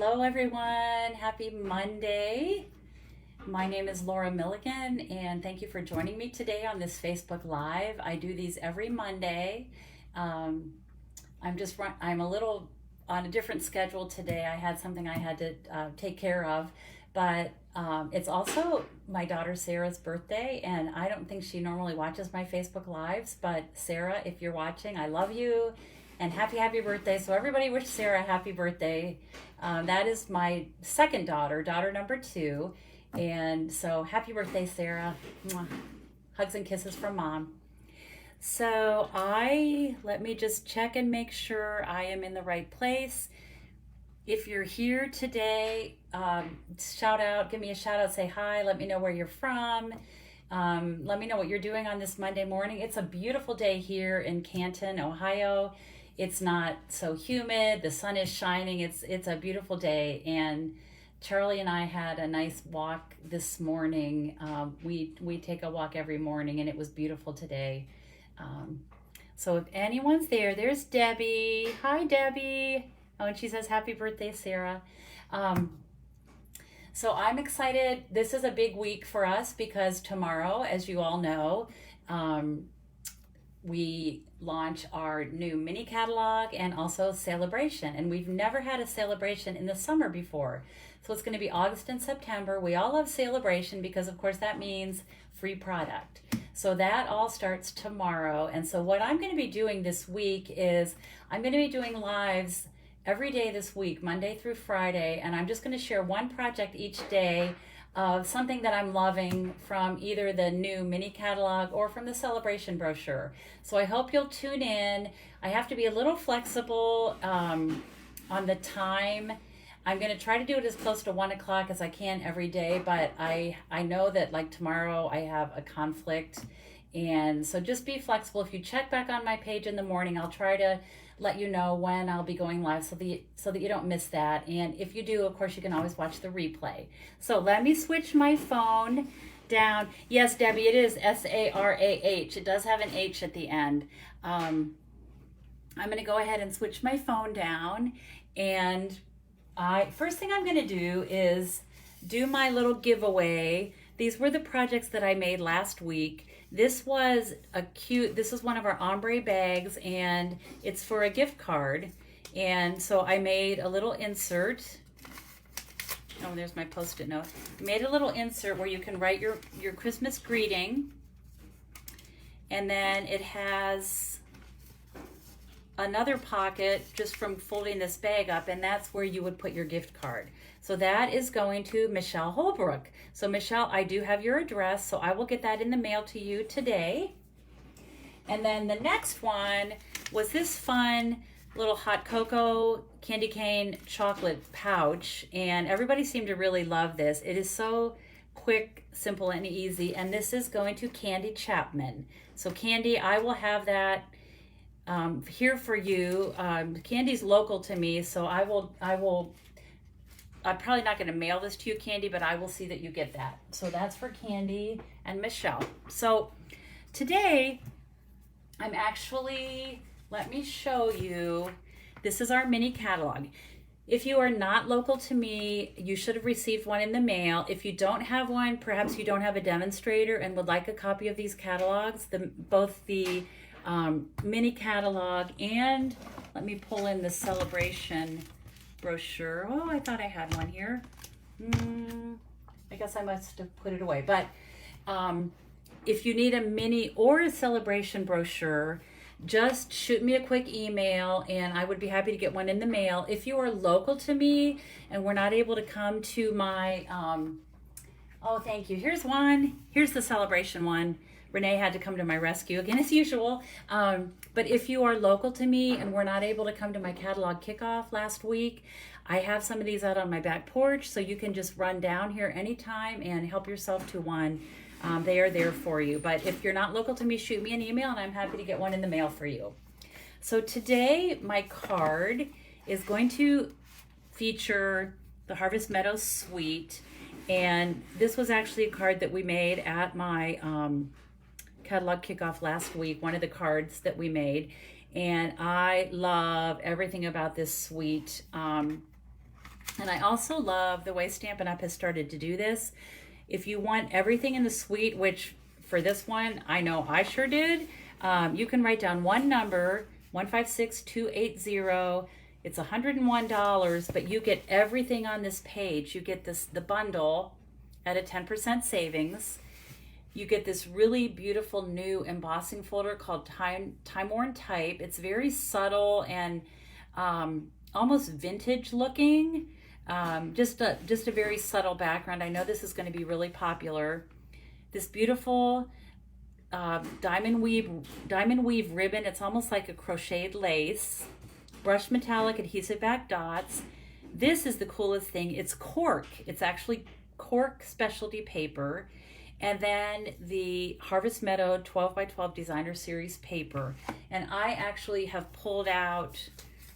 Hello everyone, happy Monday. My name is Laura Milligan and thank you for joining me today on this Facebook Live. I do these every Monday. I'm a little on a different schedule today. I had something I had to take care of, but it's also my daughter Sarah's birthday, and I don't think she normally watches my Facebook Lives, but Sarah, if you're watching, I love you and happy birthday. So everybody wish Sarah a happy birthday. That is my second daughter number 2. And so happy birthday, Sarah. Mwah. Hugs and kisses from Mom. So let me just check and make sure I am in the right place. If you're here today, give me a shout out, say hi, let me know where you're from. Let me know what you're doing on this Monday morning. It's a beautiful day here in Canton, Ohio. It's not so humid, the sun is shining, it's a beautiful day, and Charlie and I had a nice walk this morning. We take a walk every morning, and it was beautiful today. So if anyone's there, there's Debbie. Hi, Debbie. Oh, and she says, happy birthday, Sarah. So I'm excited. This is a big week for us because tomorrow, as you all know, we launch our new mini catalog and also celebration. And we've never had a celebration in the summer before. So it's going to be August and September. We all love celebration because, of course, that means free product. So that all starts tomorrow. And so what I'm going to be doing this week is I'm going to be doing lives every day this week, Monday through Friday. And I'm just going to share one project each day of something that I'm loving from either the new mini catalog or from the celebration brochure. So I hope you'll tune in. I have to be a little flexible on the time. I'm going to try to do it as close to 1 o'clock as I can every day, but I know that like tomorrow I have a conflict, and so just be flexible. If you check back on my page in the morning, I'll try to let you know when I'll be going live so that you don't miss that. And if you do, of course, you can always watch the replay. So let me switch my phone down. Yes, Debbie, it is Sarah. It does have an H at the end. I'm going to go ahead and switch my phone down, and first thing I'm going to do is do my little giveaway. These were the projects that I made last week. This was one of our ombre bags, and it's for a gift card. And so I made a little insert. Oh, there's my Post-it note. I made a little insert where you can write your Christmas greeting. And then it has another pocket just from folding this bag up, and that's where you would put your gift card. So that is going to Michelle Holbrook. So Michelle, I do have your address, so I will get that in the mail to you today. And then the next one was this fun little hot cocoa candy cane chocolate pouch, and everybody seemed to really love this. It is so quick, simple, and easy, and this is going to Candy Chapman. So Candy, I will have that here for you. Candy's local to me, so I'm probably not going to mail this to you, Candy, but I will see that you get that. So that's for Candy and Michelle. So today let me show you, this is our mini catalog. If you are not local to me, you should have received one in the mail. If you don't have one, perhaps you don't have a demonstrator and would like a copy of these catalogs, both the mini catalog, and let me pull in the celebration brochure. Oh, I thought I had one here. I guess I must have put it away. But if you need a mini or a celebration brochure, just shoot me a quick email and I would be happy to get one in the mail. If you are local to me and we're not able to come to my, oh, thank you. Here's one. Here's the celebration one. Renee had to come to my rescue again as usual. But if you are local to me and we're not able to come to my catalog kickoff last week, I have some of these out on my back porch, so you can just run down here anytime and help yourself to one. They are there for you. But if you're not local to me, shoot me an email and I'm happy to get one in the mail for you. So today my card is going to feature the Harvest Meadows Suite. And this was actually a card that we made at my catalog kickoff last week, one of the cards that we made. And I love everything about this suite. And I also love the way Stampin' Up! Has started to do this. If you want everything in the suite, which for this one, I know I sure did, you can write down one number, 156280. It's $101, but you get everything on this page. You get the bundle at a 10% savings. You get this really beautiful new embossing folder called Time Worn Type. It's very subtle and almost vintage looking. Just a very subtle background. I know this is going to be really popular. This beautiful diamond weave ribbon. It's almost like a crocheted lace. Brushed metallic adhesive back dots. This is the coolest thing. It's cork. It's actually cork specialty paper. And then the Harvest Meadow 12 by 12 Designer Series paper. And I actually have pulled out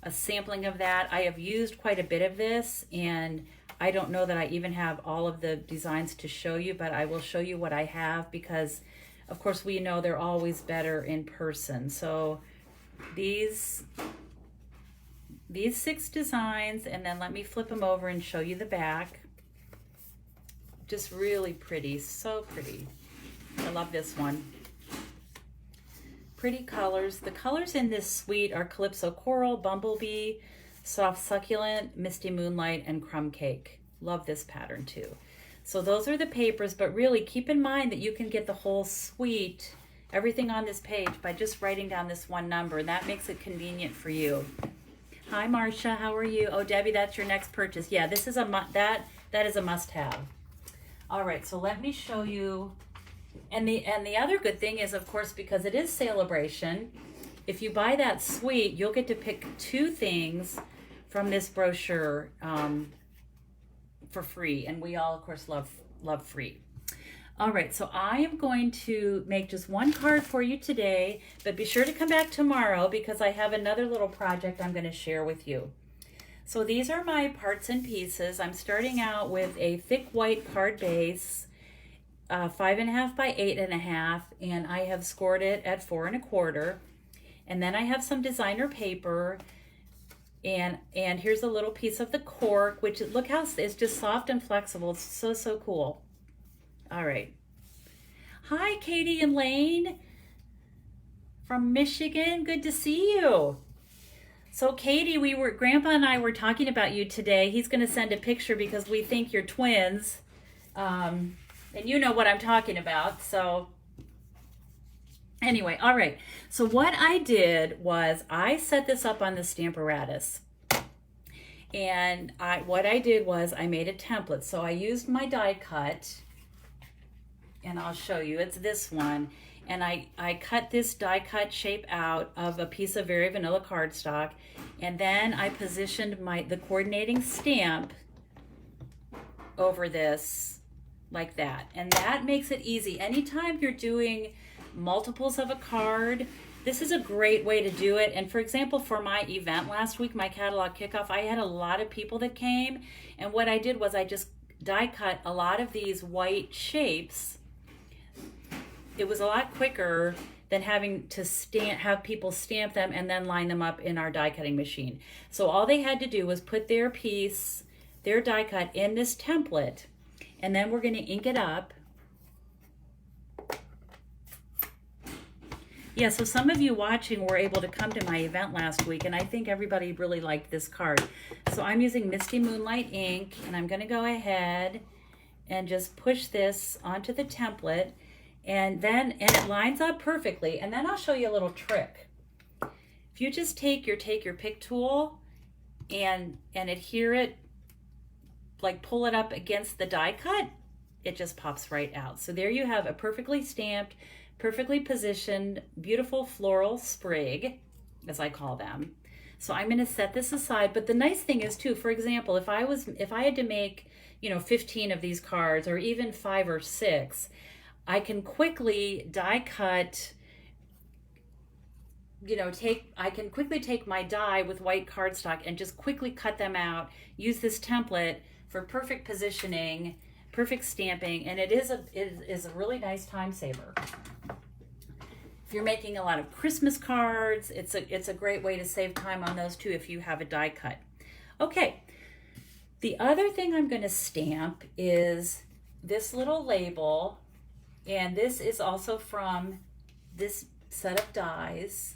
a sampling of that. I have used quite a bit of this, and I don't know that I even have all of the designs to show you, but I will show you what I have because, of course, we know they're always better in person. So these 6 designs, and then let me flip them over and show you the back. Just really pretty, so pretty. I love this one. Pretty colors. The colors in this suite are Calypso Coral, Bumblebee, Soft Succulent, Misty Moonlight, and Crumb Cake. Love this pattern too. So those are the papers, but really keep in mind that you can get the whole suite, everything on this page, by just writing down this one number, and that makes it convenient for you. Hi, Marcia, how are you? Oh, Debbie, that's your next purchase. Yeah, this is that is a must-have. All right, so let me show you. And the other good thing is, of course, because it is Celebration, if you buy that suite, you'll get to pick 2 things from this brochure for free. And we all, of course, love free. All right, so I am going to make just one card for you today, but be sure to come back tomorrow because I have another little project I'm going to share with you. So these are my parts and pieces. I'm starting out with a thick white card base, 5.5 by 8.5, and I have scored it at 4 1/4. And then I have some designer paper, and here's a little piece of the cork, which look how it's just soft and flexible. It's so cool. All right. Hi, Katie and Lane from Michigan. Good to see you. So Katie, Grandpa and I were talking about you today. He's going to send a picture because we think you're twins. And you know what I'm talking about. So anyway, all right. So what I did was I set this up on the Stamparatus. And what I did was I made a template. So I used my die cut, and I'll show you. It's this one. And I cut this die cut shape out of a piece of very vanilla cardstock, and then I positioned the coordinating stamp over this like that. And that makes it easy. Anytime you're doing multiples of a card, this is a great way to do it. And for example, for my event last week, my catalog kickoff, I had a lot of people that came, and what I did was I just die cut a lot of these white shapes. It was a lot quicker than having to have people stamp them and then line them up in our die cutting machine. So all they had to do was put their piece, their die cut in this template, and then we're going to ink it up. Yeah, so some of you watching were able to come to my event last week, and I think everybody really liked this card. So I'm using Misty Moonlight ink, and I'm going to go ahead and just push this onto the template. And it lines up perfectly. And then I'll show you a little trick. If you just take your pick tool and adhere it, like pull it up against the die cut, it just pops right out. So there you have a perfectly stamped, perfectly positioned, beautiful floral sprig, as I call them. So I'm going to set this aside. But the nice thing is too, for example, if I had to make, 15 of these cards, or even 5 or 6, I can quickly die cut, I can quickly take my die with white cardstock and just quickly cut them out, use this template for perfect positioning, perfect stamping, and it is a really nice time saver. If you're making a lot of Christmas cards, it's a great way to save time on those too if you have a die cut. Okay, The other thing I'm going to stamp is this little label, and this is also from this set of dies.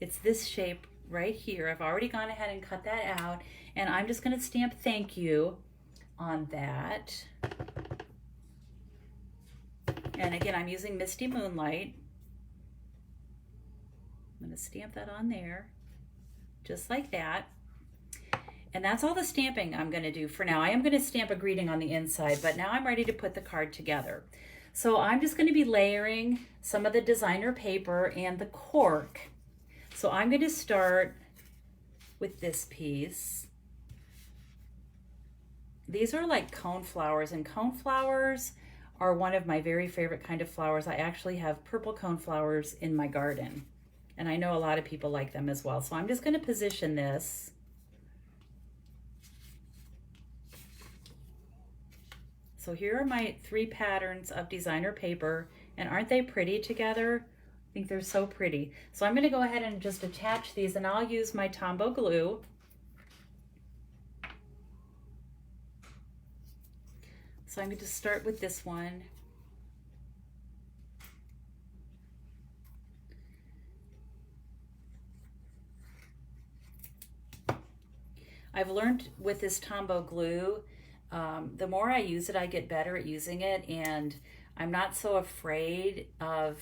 It's this shape right here. I've already gone ahead and cut that out, and I'm just going to stamp thank you on that. And again, I'm using Misty Moonlight. I'm going to stamp that on there, just like that. And that's all the stamping I'm going to do for now. I am going to stamp a greeting on the inside, but now I'm ready to put the card together. So I'm just going to be layering some of the designer paper and the cork. So I'm going to start with this piece. These are like cone flowers, and cone flowers are one of my very favorite kind of flowers. I actually have purple cone flowers in my garden, and I know a lot of people like them as well. So I'm just going to position this. So here are my 3 patterns of designer paper, and aren't they pretty together? I think they're so pretty. So I'm going to go ahead and just attach these, and I'll use my Tombow glue. So I'm going to start with this one. I've learned with this Tombow glue, the more I use it, I get better at using it, and I'm not so afraid of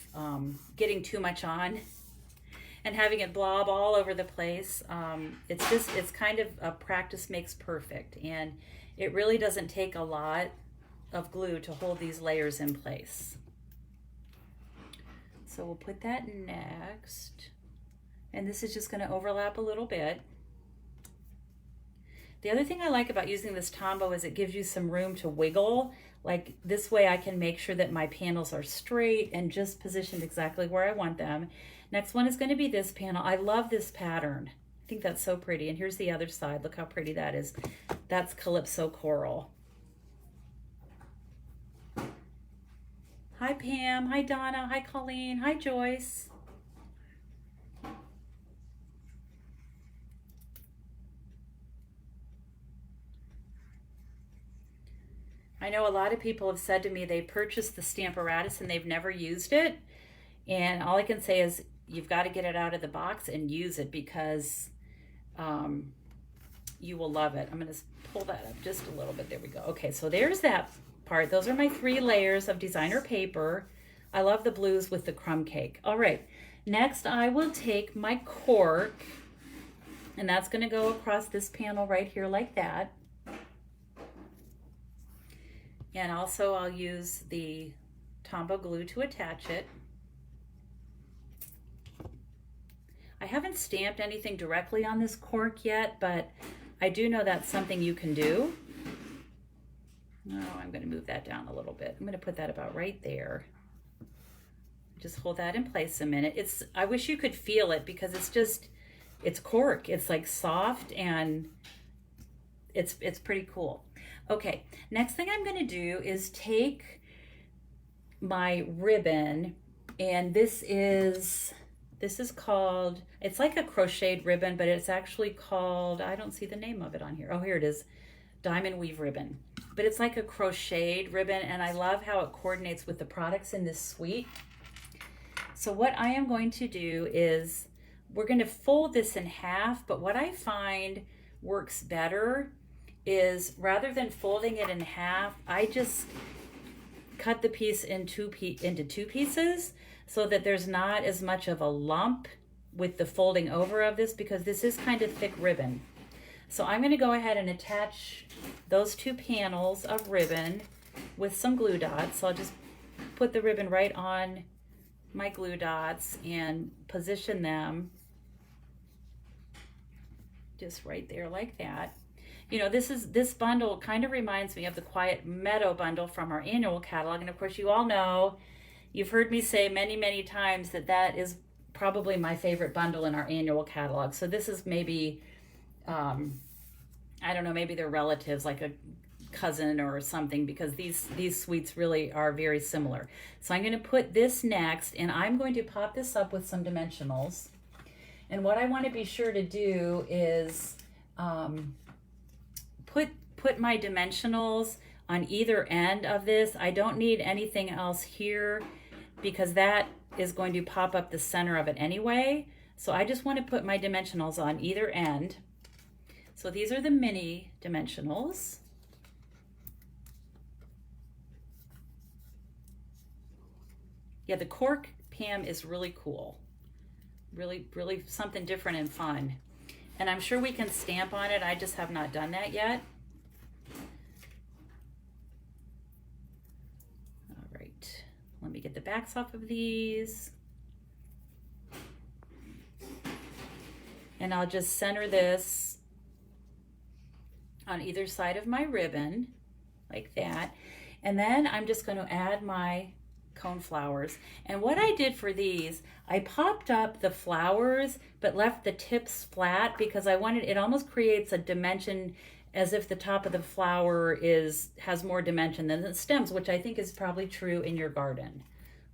getting too much on and having it blob all over the place. It's kind of a practice makes perfect, and it really doesn't take a lot of glue to hold these layers in place. So we'll put that next, and this is just going to overlap a little bit. The other thing I like about using this Tombow is it gives you some room to wiggle. Like this way I can make sure that my panels are straight and just positioned exactly where I want them. Next one is going to be this panel. I love this pattern. I think that's so pretty. And here's the other side. Look how pretty that is. That's Calypso Coral. Hi Pam, hi Donna, hi Colleen, hi Joyce. I know a lot of people have said to me they purchased the Stamparatus and they've never used it. And all I can say is you've got to get it out of the box and use it, because you will love it. I'm going to pull that up just a little bit. There we go. Okay, so there's that part. Those are my 3 layers of designer paper. I love the blues with the crumb cake. All right, next I will take my cork, and that's going to go across this panel right here like that. And also I'll use the Tombow glue to attach it. I haven't stamped anything directly on this cork yet, but I do know that's something you can do. Oh, I'm going to move that down a little bit. I'm going to put that about right there. Just hold that in place a minute. I wish you could feel it, because it's cork. It's like soft, and it's pretty cool. Okay, next thing I'm going to do is take my ribbon, and this is called, it's like a crocheted ribbon, but it's actually called, I don't see the name of it on here. Oh, here it is, Diamond Weave Ribbon. But it's like a crocheted ribbon, and I love how it coordinates with the products in this suite. So what I am going to do is we're going to fold this in half, but what I find works better is rather than folding it in half, I just cut the piece into 2 pieces so that there's not as much of a lump with the folding over of this, because this is kind of thick ribbon. So I'm going to go ahead and attach those 2 panels of ribbon with some glue dots. So I'll just put the ribbon right on my glue dots and position them just right there like that. You know, this bundle kind of reminds me of the Quiet Meadow bundle from our annual catalog. And of course, you all know, you've heard me say many, many times that is probably my favorite bundle in our annual catalog. So this is maybe, I don't know, maybe they're relatives, like a cousin or something, because these suites really are very similar. So I'm going to put this next, and I'm going to pop this up with some dimensionals. And what I want to be sure to do is put my dimensionals on either end of this. I don't need anything else here because that is going to pop up the center of it anyway. So I just want to put my dimensionals on either end. So these are the mini dimensionals. Yeah, the cork, Pam, is really cool. Really, really something different and fun. And I'm sure we can stamp on it. I just have not done that yet. All right, let me get the backs off of these. And I'll just center this on either side of my ribbon, like that. And then I'm just going to add my cone flowers. And what I did for these, I popped up the flowers but left the tips flat because I wanted, it almost creates a dimension as if the top of the flower has more dimension than the stems, which I think is probably true in your garden.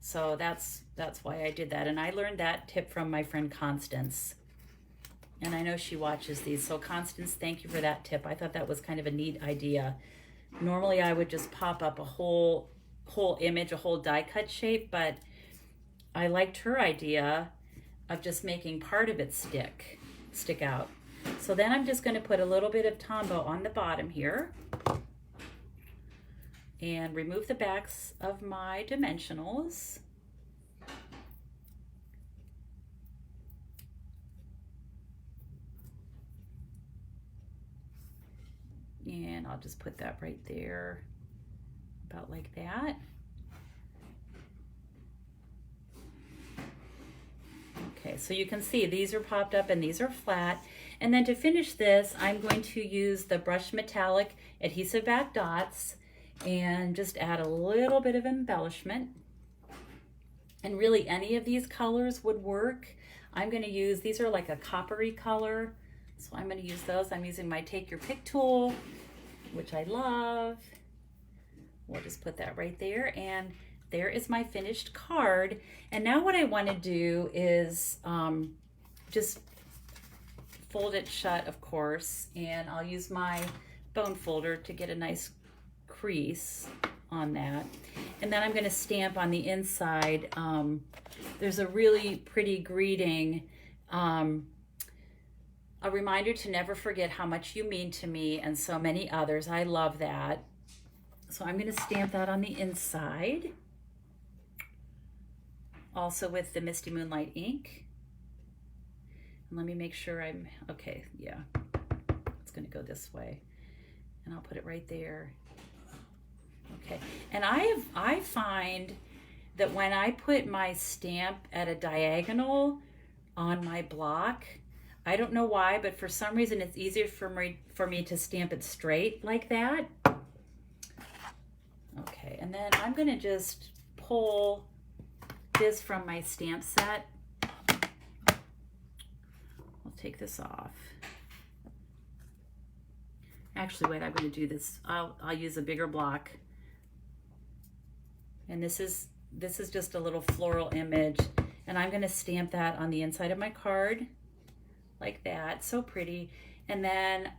So that's why I did that. And I learned that tip from my friend Constance. And I know she watches these. So Constance, thank you for that tip. I thought that was kind of a neat idea. Normally I would just pop up a whole image, a whole die cut shape, but I liked her idea of just making part of it stick out. So then I'm just going to put a little bit of Tombow on the bottom here and remove the backs of my dimensionals. And I'll just put that right there, about like that. Okay, so you can see these are popped up and these are flat. And then to finish this, I'm going to use the Brush Metallic Adhesive Back Dots and just add a little bit of embellishment. And really any of these colors would work. I'm going to use, these are like a coppery color, so I'm going to use those. I'm using my Take Your Pick tool, which I love. We'll just put that right there, and there is my finished card. And now what I want to do is just fold it shut, of course, and I'll use my bone folder to get a nice crease on that. And then I'm going to stamp on the inside. There's a really pretty greeting, a reminder to never forget how much you mean to me, and so many others. I love that. So I'm going to stamp that on the inside, also with the Misty Moonlight ink. And let me make sure I'm okay. Yeah, it's going to go this way, and I'll put it right there. Okay, and I find that when I put my stamp at a diagonal on my block, I don't know why, but for some reason it's easier for me to stamp it straight like that. Okay, and then I'm going to just pull this from my stamp set. I'll take this off. Actually, wait, I'm going to do this. I'll use a bigger block. And this is just a little floral image, and I'm going to stamp that on the inside of my card like that. So pretty. And then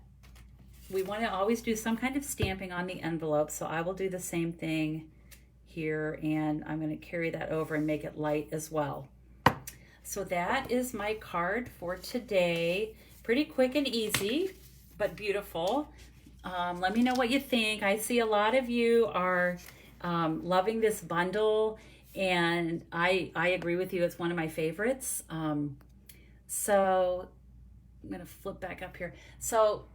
we want to always do some kind of stamping on the envelope, so I will do the same thing here, and I'm going to carry that over and make it light as well. So that is my card for today. Pretty quick and easy, but beautiful. Let me know what you think. I see a lot of you are loving this bundle, and I agree with you. It's one of my favorites. So I'm going to flip back up here. So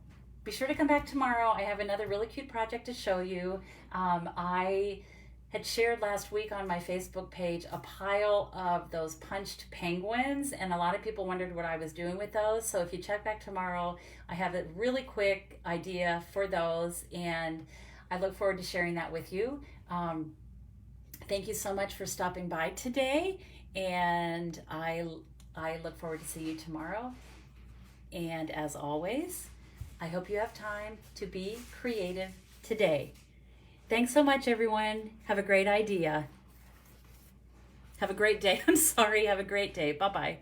be sure to come back tomorrow. I have another really cute project to show you. I had shared last week on my Facebook page a pile of those punched penguins, and a lot of people wondered what I was doing with those. So if you check back tomorrow, I have a really quick idea for those, and I look forward to sharing that with you. Thank you so much for stopping by today, and I look forward to seeing you tomorrow. And as always, I hope you have time to be creative today. Thanks so much, everyone. Have a great idea. Have a great day. I'm sorry. Have a great day. Bye-bye.